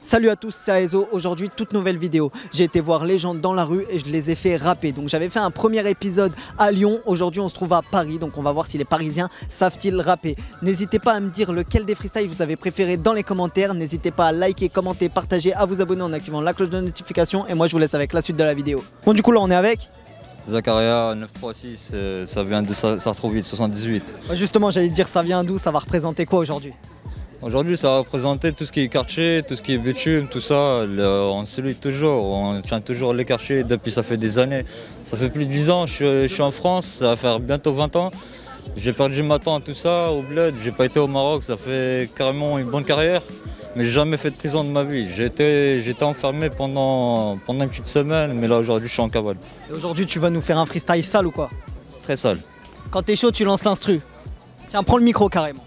Salut à tous, c'est Aezo. Aujourd'hui, toute nouvelle vidéo. J'ai été voir les gens dans la rue et je les ai fait rapper. Donc j'avais fait un premier épisode à Lyon. Aujourd'hui, on se trouve à Paris. Donc on va voir si les Parisiens savent-ils rapper. N'hésitez pas à me dire lequel des freestyles vous avez préféré dans les commentaires. N'hésitez pas à liker, commenter, partager, à vous abonner en activant la cloche de notification. Et moi, je vous laisse avec la suite de la vidéo. Bon, du coup, là, on est avec Zakaria 936, ça vient de Sartrouville 78. Justement, j'allais dire ça vient d'où, ça va représenter quoi aujourd'hui? Aujourd'hui, ça va représenter tout ce qui est quartier, tout ce qui est bitume, tout ça. On se lutte toujours, on tient toujours les quartiers depuis ça fait des années. Ça fait plus de 10 ans, je suis en France, ça va faire bientôt 20 ans. J'ai perdu ma tante, tout ça, au bled. J'ai pas été au Maroc, ça fait carrément une bonne carrière. Mais j'ai jamais fait de prison de ma vie. J'étais enfermé pendant une petite semaine, mais là aujourd'hui je suis en cavale. Et aujourd'hui, tu vas nous faire un freestyle sale ou quoi? Très sale. Quand t'es chaud, tu lances l'instru. Tiens, prends le micro carrément.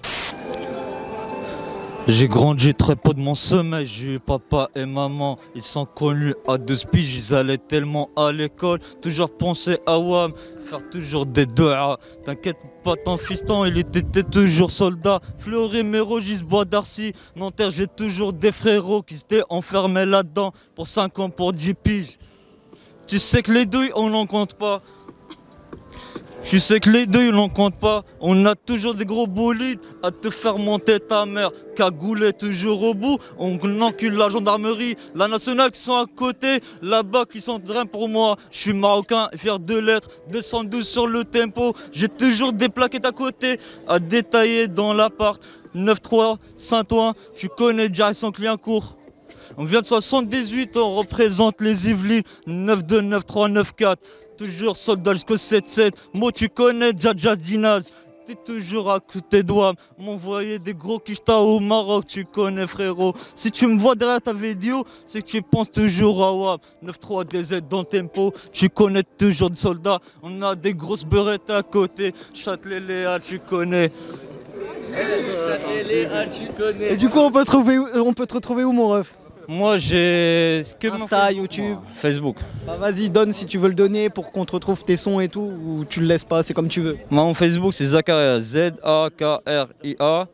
J'ai grandi très peu de mon sommeil, j'ai eu papa et maman, ils sont connus à 12 piges, ils allaient tellement à l'école, toujours penser à WAM, faire toujours des doigts. T'inquiète pas, ton fiston, il était toujours soldat. Fleury, Mérogis, Bois d'Arcy, Nanterre, j'ai toujours des frérots qui s'étaient enfermés là-dedans pour 5 ans, pour 10 piges. Tu sais que les douilles, on n'en compte pas. Tu sais que les deux, ils n'en comptent pas. On a toujours des gros bolides à te faire monter ta mère. Cagoulé toujours au bout. On encule la gendarmerie, la nationale qui sont à côté. Là-bas qui sont rien pour moi. Je suis marocain, fier de l'être. 212 sur le tempo. J'ai toujours des plaquettes à côté à détailler dans l'appart. 9-3, Saint-Ouen. Tu connais direction Clignancourt. On vient de 78, on représente les Yvelines. 9-2, 9-3, 9-4. Toujours soldat jusqu'au 7-7. Moi, tu connais Djadja Dinaz. T'es toujours à côté de WAM. M'envoyer des gros quicheta au Maroc, tu connais frérot. Si tu me vois derrière ta vidéo, c'est que tu penses toujours à WAM. 9-3 DZ dans le tempo, tu connais toujours des soldats. On a des grosses beurrettes à côté. Châtelet-Léa, tu connais. Châtelet-Léa, tu connais. Et du coup, on peut te retrouver où, mon ref? Moi j'ai Insta, YouTube, Facebook. Bah vas-y, donne si tu veux le donner pour qu'on te retrouve tes sons et tout, ou tu le laisses pas, c'est comme tu veux. Moi mon Facebook c'est Zakaria, Z-A-K-R-I-A,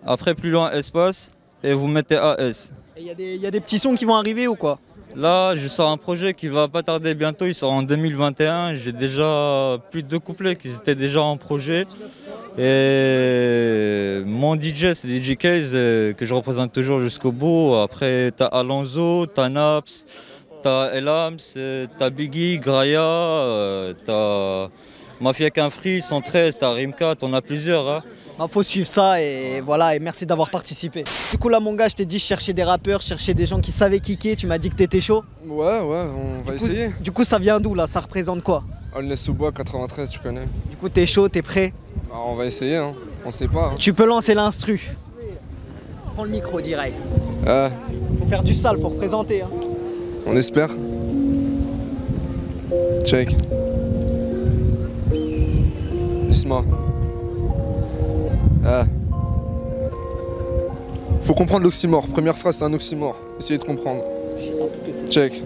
après plus loin espace, et vous mettez AS. Et il y a des petits sons qui vont arriver ou quoi? Là je sors un projet qui va pas tarder bientôt, il sort en 2021, j'ai déjà plus de 2 couplets qui étaient déjà en projet. Et mon DJ c'est DJ Case que je représente toujours jusqu'au bout. Après t'as Alonso, t'as Naps, t'as Elams, t'as Biggie, Graya, t'as Mafia Quinfree, 113, t'as Rimka, t'en as plusieurs. Hein. Bah, faut suivre ça et voilà, et merci d'avoir participé. Du coup là mon gars, je t'ai dit je cherchais des rappeurs, je cherchais des gens qui savaient kicker, tu m'as dit que t'étais chaud. Ouais, on va essayer. Du coup ça vient d'où là? Ça représente quoi? Aulnay-sous-Bois 93, tu connais. Du coup t'es chaud, t'es prêt? Alors, on va essayer, hein. On sait pas. Hein. Tu peux lancer l'instru. Prends le micro direct. Faut faire du sale, faut représenter. Hein. On espère. Check. Nisma. Faut comprendre l'oxymore. Première phrase, c'est un oxymore. Essayez de comprendre. Je sais pas ce que c'est. Check.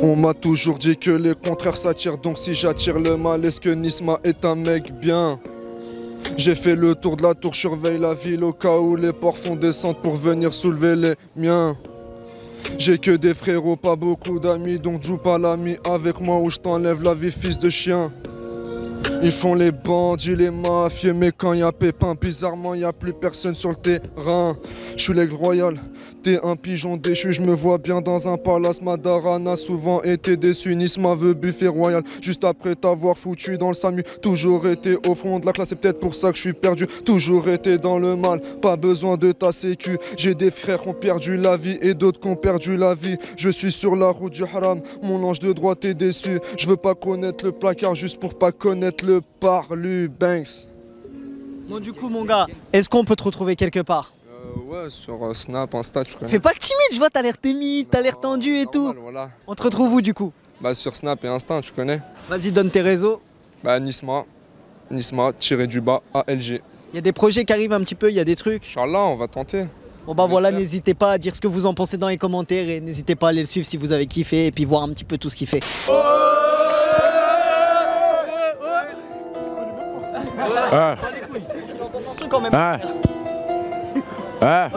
On m'a toujours dit que les contraires s'attirent, donc si j'attire le mal, est-ce que Nisma est un mec bien? J'ai fait le tour de la tour, surveille la ville au cas où les porcs font descendre pour venir soulever les miens. J'ai que des frérots, pas beaucoup d'amis, donc joue pas l'ami avec moi ou je t'enlève la vie, fils de chien. Ils font les bandits, les mafieux, mais quand y a pépin, bizarrement y a plus personne sur le terrain. Je suis l'aigle royal, t'es un pigeon déchu, je me vois bien dans un palace. Madarana a souvent été déçu, Nisma veut buffet royal. Juste après t'avoir foutu dans le SAMU, toujours été au fond de la classe, c'est peut-être pour ça que je suis perdu. Toujours été dans le mal, pas besoin de ta sécu. J'ai des frères qui ont perdu la vie et d'autres qui ont perdu la vie. Je suis sur la route du haram, mon ange de droite est déçu. Je veux pas connaître le placard juste pour pas connaître le parlu Banks. Bon du coup mon gars, est-ce qu'on peut te retrouver quelque part? Ouais, sur Snap, Insta, tu connais. Fais pas le timide, je vois t'as l'air timide, t'as l'air tendu et tout. Voilà. On te retrouve où du coup? Bah sur Snap et Insta, tu connais. Vas-y, donne tes réseaux. Bah Nisma, Nisma-du-bas ALG. Il y a des projets qui arrivent un petit peu, il y a des trucs. Inch'Allah, on va tenter. Bon bah voilà, n'hésitez pas à dire ce que vous en pensez dans les commentaires et n'hésitez pas à aller le suivre si vous avez kiffé et puis voir un petit peu tout ce qu'il fait. quand même. Hein? Hein?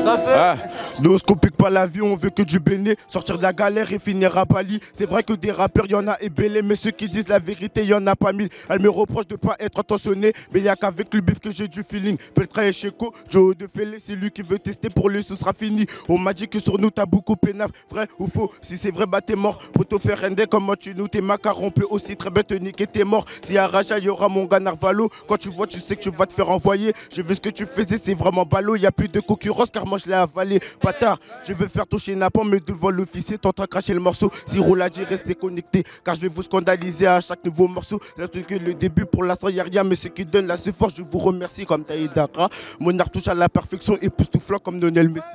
Ça fait. Ah, nous on se complique pas la vie, on veut que du béné, sortir de la galère et finir à Bali. C'est vrai que des rappeurs y en a ébélés, mais ceux qui disent la vérité y en a pas mille. Elle me reproche de pas être attentionné, mais y a qu'avec le bif que j'ai du feeling. Peltra et Checo, Joe de Félé, c'est lui qui veut tester, pour lui ce sera fini. On m'a dit que sur nous t'as beaucoup pénaf, vrai ou faux? Si c'est vrai bah t'es mort, pour te faire render comment tu nous t'es macaron, on peut aussi très bien te niquer, t'es mort. S'il y a Raja y aura mon gars Narvalo, quand tu vois tu sais que tu vas te faire envoyer. J'ai vu ce que tu faisais, c'est vraiment ballot, y a plus de concurrence car moi je l'ai avalé. Bâtard, je veux faire toucher Napon, mais devant l'officier, t'es en train de cracher le morceau. Si Roule a dit restez connectés, car je vais vous scandaliser à chaque nouveau morceau. Reste que le début, pour l'instant y'a rien, mais ce qui donne la force, je vous remercie comme Taïdara. Mon art touche à la perfection, époustouflant comme Lionel Messi.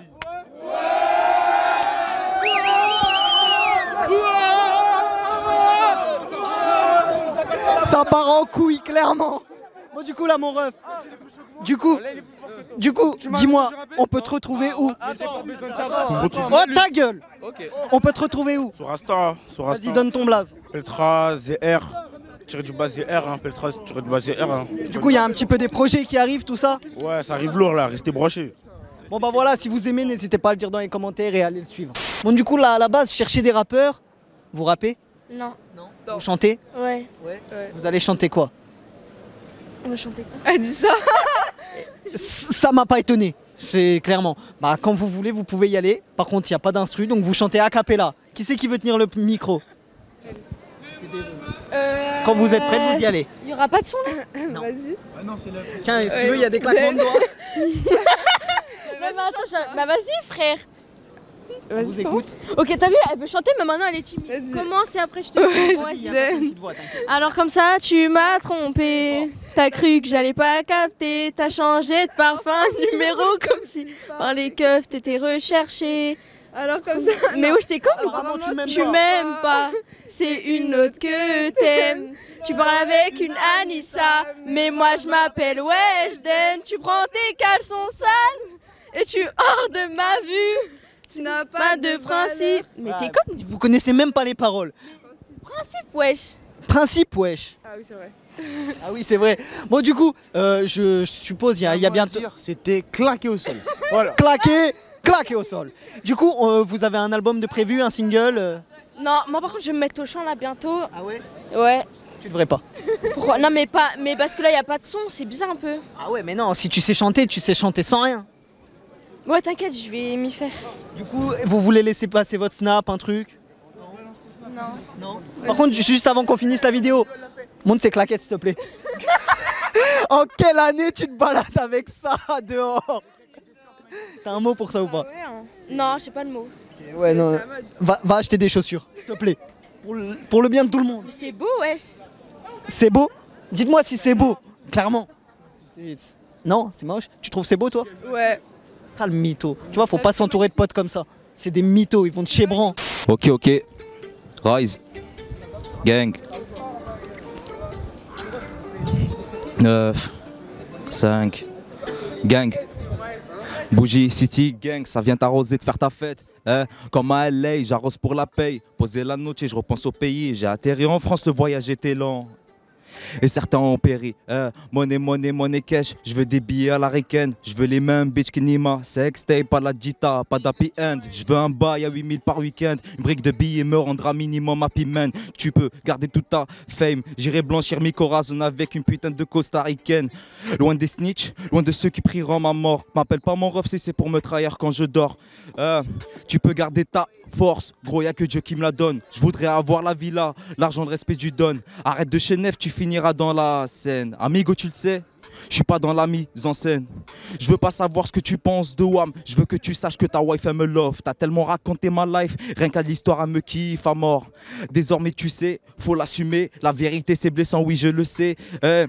Ça part en couille, clairement. Bon, du coup, là, mon ref. Du coup, dis-moi, on peut te retrouver où? Oh, ta gueule! On peut te retrouver où? Sur Insta, Vas-y, donne ton blaze. Peltra, ZR, tiré du bas ZR, hein, Peltra, tiré du bas ZR. Hein. Du coup, il y a un petit peu des projets qui arrivent, tout ça? Ouais, ça arrive lourd là, restez branchés. Bon, bah voilà, si vous aimez, n'hésitez pas à le dire dans les commentaires et à aller le suivre. Bon, du coup, là, à la base, cherchez des rappeurs. Vous rappez? Non. Vous chantez? Ouais. Vous allez chanter quoi? On va chanter quoi? Elle dit ça. Ça m'a pas étonné, c'est clairement. Bah, quand vous voulez, vous pouvez y aller. Par contre, il n'y a pas d'instru, donc vous chantez a cappella. Qui c'est qui veut tenir le micro? Quand vous êtes prêts, vous y allez. Il y aura pas de son là? Vas-y. Tiens, si tu veux, il y a des claquements de doigts. Mais attends, bah vas-y frère. On vous écoute. Ok, t'as vu, elle veut chanter, mais maintenant elle est timide. Vas-y. Commence et après je te Il y a une petite voix, t'inquiète. Alors comme ça, tu m'as trompé. T'as cru que j'allais pas capter. T'as changé de parfum, numéro comme si par les keufs t'étais recherché. Alors comme ça. Mais wesh, t'es con? Alors, vraiment, tu m'aimes Tu pas. m'aimes pas, c'est une autre que t'aimes. Tu parles avec une Anissa, mais moi je m'appelle Weshden. Tu prends tes caleçons sales et tu hors de ma vue. Tu n'as Pas de principe. Mais t'es con? Vous connaissez même pas les paroles. Principe, wesh. Principe, wesh. Ah oui, c'est vrai. Ah oui, c'est vrai. Bon, du coup, je suppose, il y a bientôt... C'était claqué au sol. Voilà. Claqué au sol. Du coup, vous avez un album de prévu, un single Non, moi par contre je vais me mettre au chant là bientôt. Ah ouais? Ouais. Tu devrais pas. Pourquoi? Non mais pas, mais parce que là y a pas de son, c'est bizarre un peu. Ah ouais, mais non, si tu sais chanter sans rien. Ouais, t'inquiète, je vais m'y faire. Du coup, vous voulez laisser passer votre snap, un truc? Non. Par contre, juste avant qu'on finisse la vidéo, monte ces claquettes s'il te plaît. En quelle année tu te balades avec ça dehors? T'as un mot pour ça ou pas? Non, je sais pas le mot. Ouais, non. Va acheter des chaussures, s'il te plaît. Pour le bien de tout le monde. Mais c'est beau, wesh. C'est beau? Dites-moi si c'est beau, clairement. Non, c'est moche. Tu trouves c'est beau toi? Ouais. Sale mytho. Tu vois, faut pas s'entourer de potes comme ça. C'est des mythos, ils vont te chébran. Ok. Rise. Gang. 9. 5. Gang. Bougie City Gang, ça vient t'arroser de faire ta fête. Comme à LA, j'arrose pour la paye. Poser la note et je repense au pays. J'ai atterri en France, le voyage était lent. Et certains ont péri. Money cash. Je veux des billets à la ricaine. Je veux les mêmes bitch qu'Nima. Sextape, pas la Jita, pas d'happy end. Je veux un bail à 8000 par week-end. Une brique de billets me rendra minimum happy man. Tu peux garder toute ta fame. J'irai blanchir mi corazon avec une putain de costaricaine. Loin des snitch, loin de ceux qui prieront ma mort. M'appelle pas mon ref si c'est pour me trahir quand je dors. Tu peux garder ta force. Gros, y'a que Dieu qui me la donne. Je voudrais avoir la villa, l'argent, le respect du donne. Arrête de chez Neuf, tu finiras dans la scène. Amigo, tu le sais, je suis pas dans la mise en scène. Je veux pas savoir ce que tu penses de Wham. Je veux que tu saches que ta wife elle me love. T'as tellement raconté ma life, rien qu'à l'histoire elle me kiffe à mort. Désormais tu sais, faut l'assumer. La vérité c'est blessant, oui je le sais. Et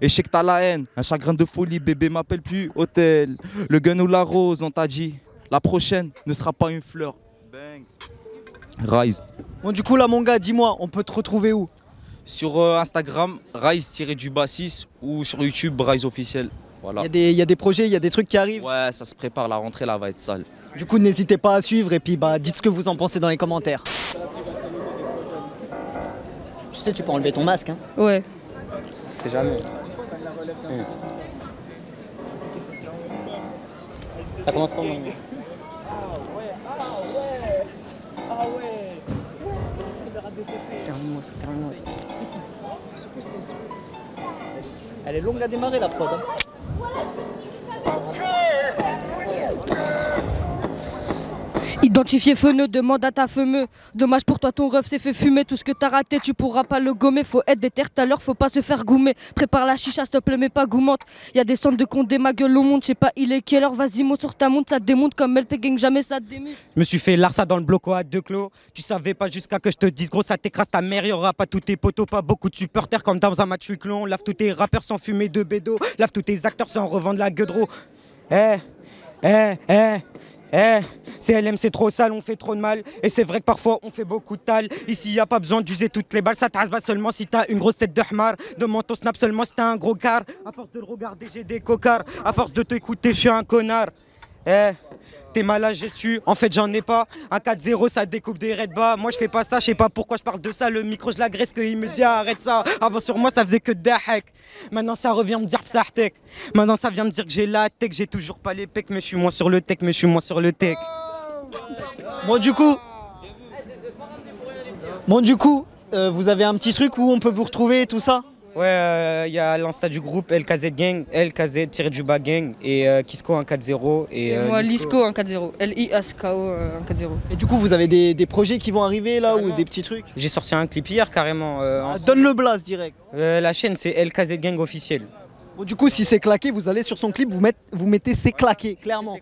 je sais que t'as la haine, un chagrin de folie. Bébé m'appelle plus hôtel. Le gun ou la rose, on t'a dit. La prochaine ne sera pas une fleur. Bang. Rise. Bon, du coup, là, mon gars, dis-moi, on peut te retrouver où? Sur Instagram, Rise-6 ou sur YouTube, Rise officiel. Voilà. Il y a des projets, il y a des trucs qui arrivent. Ouais, ça se prépare, la rentrée là va être sale. Du coup, n'hésitez pas à suivre et puis dites ce que vous en pensez dans les commentaires. Tu sais, tu peux enlever ton masque, hein. Ouais. C'est jamais. Ça commence comment? Termine-moi ça. Elle est longue à démarrer la prod. Identifié feneux, demande à ta femeux. Dommage pour toi, ton ref s'est fait fumer. Tout ce que t'as raté, tu pourras pas le gommer. Faut être déter, tout à l'heure, faut pas se faire goumer. Prépare la chicha, s'il te plaît, mais pas goumante. Y'a des centres de condé, ma gueule au monde. Je sais pas, il est quelle heure, vas-y, monte sur ta montre, ça te démonte comme LP Gang, jamais ça te démute. Je me suis fait Larsa dans le bloco à 2 clos. Tu savais pas jusqu'à que je te dise, gros, ça t'écrase ta mère. Y'aura pas tous tes potos, pas beaucoup de supporters comme dans un match huis clos. Lave tous tes rappeurs sans fumer de bédo. Lave tous tes acteurs sans revendre la gueule de ro. CLM c'est trop sale, on fait trop de mal. Et c'est vrai que parfois on fait beaucoup de tal. Ici y a pas besoin d'user toutes les balles. Ça t'asba seulement si t'as une grosse tête de hmar. Demande ton snap seulement si t'as un gros car. À force de le regarder j'ai des cocards. À force de t'écouter je suis un connard. T'es malade, j'ai su, en fait j'en ai pas. Un 4-0 ça découpe des raids bas. Moi je fais pas ça, je sais pas pourquoi je parle de ça. Le micro je l'agresse qu'il me dit arrête ça. Avant sur moi ça faisait que dahek. Maintenant ça revient me dire psartek. Maintenant ça vient me dire que j'ai la tech. J'ai toujours pas les pecs mais je suis moins sur le tech. Mais je suis moins sur le tech. Bon du coup, vous avez un petit truc où on peut vous retrouver et tout ça? Ouais, y a l'insta du groupe LKZ Gang, LKZ-du-bas Gang et Kisko 140 et moi, Lisco 140. L-I-S-K-O 140. Et du coup, vous avez des projets qui vont arriver là ou des petits trucs? J'ai sorti un clip hier carrément. Donne le blast direct. La chaîne c'est LKZ Gang officiel. Bon du coup, si c'est claqué, vous allez sur son clip, vous mettez c'est claqué, clairement.